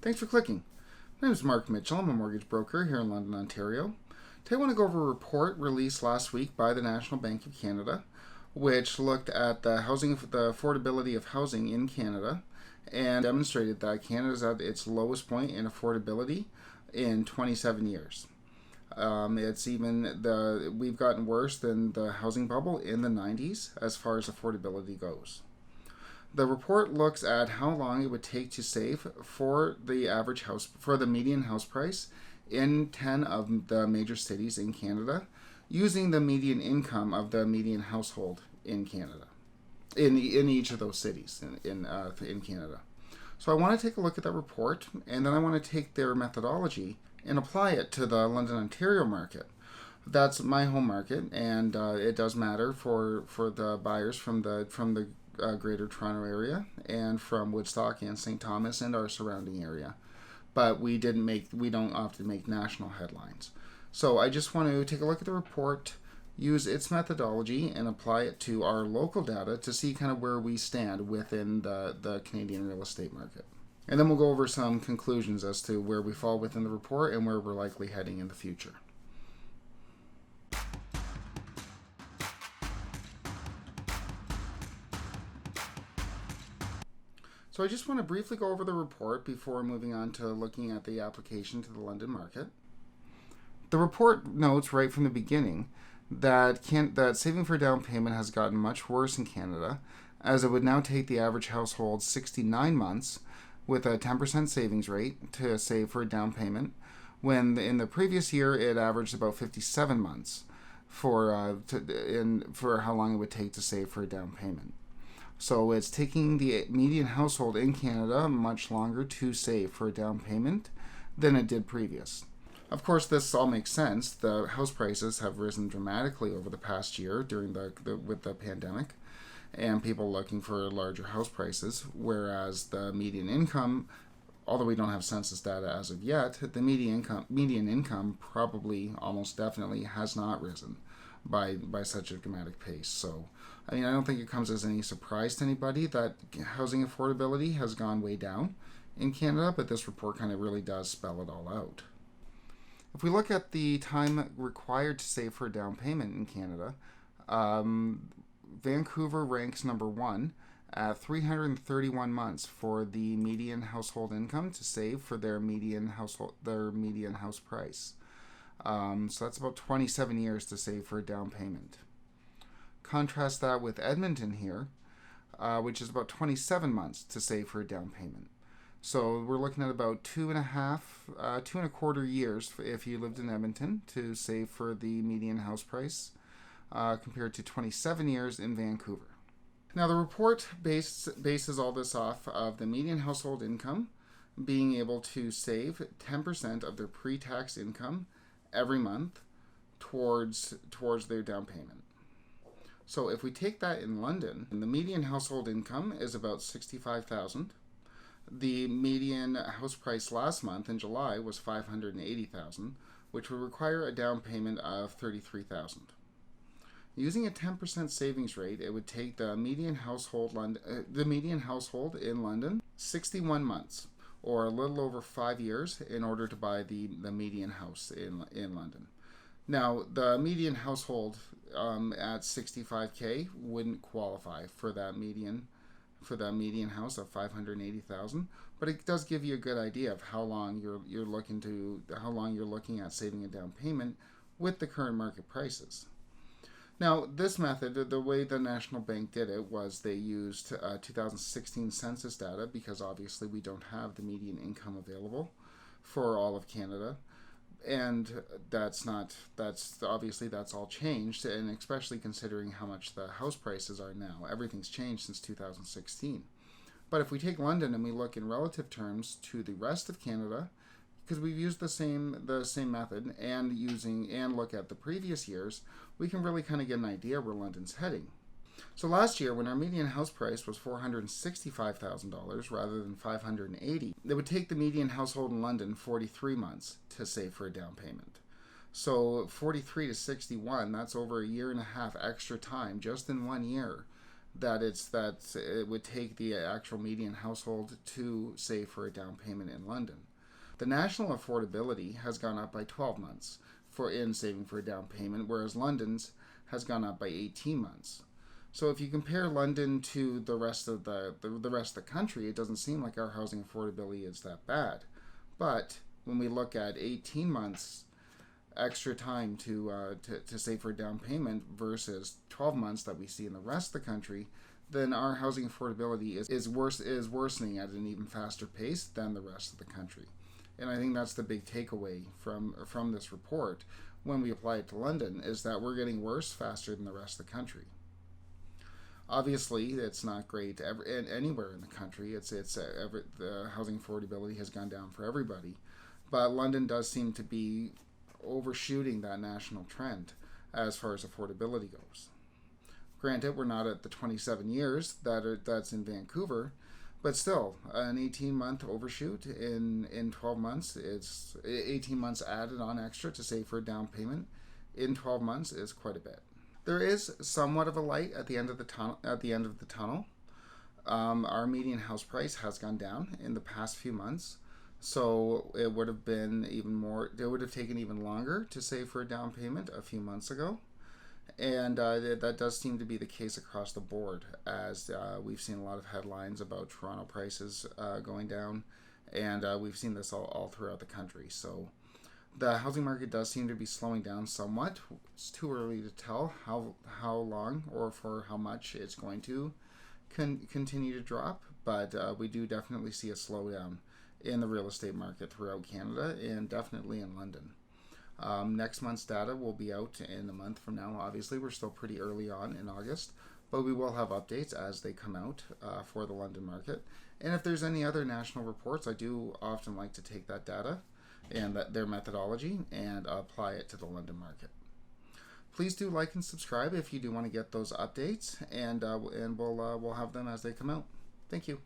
Thanks for clicking. My name is Mark Mitchell. I'm a mortgage broker here in London, Ontario. Today I want to go over a report released last week by the National Bank of Canada, which looked at the affordability of housing in Canada and demonstrated that Canada is at its lowest point in affordability in 27 years. We've gotten worse than the housing bubble in the 90s as far as affordability goes. The report looks at how long it would take to save for the median house price in 10 of the major cities in Canada, using the median income of the median household in Canada, in each of those cities in Canada. So I want to take a look at that report, and then I want to take their methodology and apply it to the London, Ontario market. That's my home market, and it does matter for the buyers from the Greater Toronto area and from Woodstock and St. Thomas and our surrounding area. But we don't often make national headlines. So I just want to take a look at the report, use its methodology, and apply it to our local data to see kind of where we stand within the Canadian real estate market. And then we'll go over some conclusions as to where we fall within the report and where we're likely heading in the future. So I just want to briefly go over the report before moving on to looking at the application to the London market. The report notes right from the beginning that saving for down payment has gotten much worse in Canada, as it would now take the average household 69 months with a 10% savings rate to save for a down payment, when in the previous year it averaged about 57 months for how long it would take to save for a down payment. So it's taking the median household in Canada much longer to save for a down payment than it did previous. Of course, this all makes sense. The house prices have risen dramatically over the past year with the pandemic, and people looking for larger house prices, whereas the median income, although we don't have census data as of yet, the median income probably almost definitely has not risen by such a dramatic pace. So I don't think it comes as any surprise to anybody that housing affordability has gone way down in Canada, but this report kind of really does spell it all out. If we look at the time required to save for a down payment in Canada, Vancouver ranks number 1 at 331 months for the median household income to save for their median house price. So that's about 27 years to save for a down payment. Contrast that with Edmonton here, which is about 27 months to save for a down payment. So we're looking at about 2.25 years if you lived in Edmonton to save for the median house price, compared to 27 years in Vancouver. Now the report bases all this off of the median household income being able to save 10% of their pre-tax income every month towards their down payment. So if we take that in London, the median household income is about $65,000. The median house price last month in July was $580,000, which would require a down payment of $33,000. Using a 10% savings rate, it would take the median household in London 61 months, or a little over 5 years, in order to buy the median house in London. Now, the median household at $65K wouldn't qualify for that median house of $580,000, but it does give you a good idea of how long you're looking at saving a down payment with the current market prices. Now, this method, the way the National Bank did it was they used 2016 census data, because obviously we don't have the median income available for all of Canada. And that's all changed, and especially considering how much the house prices are now. Everything's changed since 2016. But if we take London and we look in relative terms to the rest of Canada, because we've used the same method and look at the previous years, we can really kind of get an idea where London's heading. So last year, when our median house price was $465,000 rather than $580,000, it would take the median household in London 43 months to save for a down payment. So 43 to 61, that's over a year and a half extra time just in 1 year that it would take the actual median household to save for a down payment in London. The national affordability has gone up by 12 months in saving for a down payment, whereas London's has gone up by 18 months. So if you compare London to the rest of the country, it doesn't seem like our housing affordability is that bad. But when we look at 18 months extra time to save for a down payment versus 12 months that we see in the rest of the country, then our housing affordability is worsening at an even faster pace than the rest of the country. And I think that's the big takeaway from this report when we apply it to London, is that we're getting worse faster than the rest of the country. Obviously, it's not great anywhere in the country. The housing affordability has gone down for everybody, but London does seem to be overshooting that national trend as far as affordability goes. Granted, we're not at the 27 years that's in Vancouver, but still, an 18-month overshoot in 12 months, it's 18 months added on extra to save for a down payment in 12 months is quite a bit. There is somewhat of a light at the end of the tunnel. Our median house price has gone down in the past few months, so it would have been even more. It would have taken even longer to save for a down payment a few months ago, and that does seem to be the case across the board, as we've seen a lot of headlines about Toronto prices going down, and we've seen this all throughout the country. So the housing market does seem to be slowing down somewhat. It's too early to tell how long or for how much it's going to continue to drop, but we do definitely see a slowdown in the real estate market throughout Canada, and definitely in London. Next month's data will be out in a month from now. Obviously, we're still pretty early on in August, but we will have updates as they come out for the London market. And if there's any other national reports, I do often like to take that data and their methodology and apply it to the London market. Please do like and subscribe if you do want to get those updates, and we'll have them as they come out. Thank you.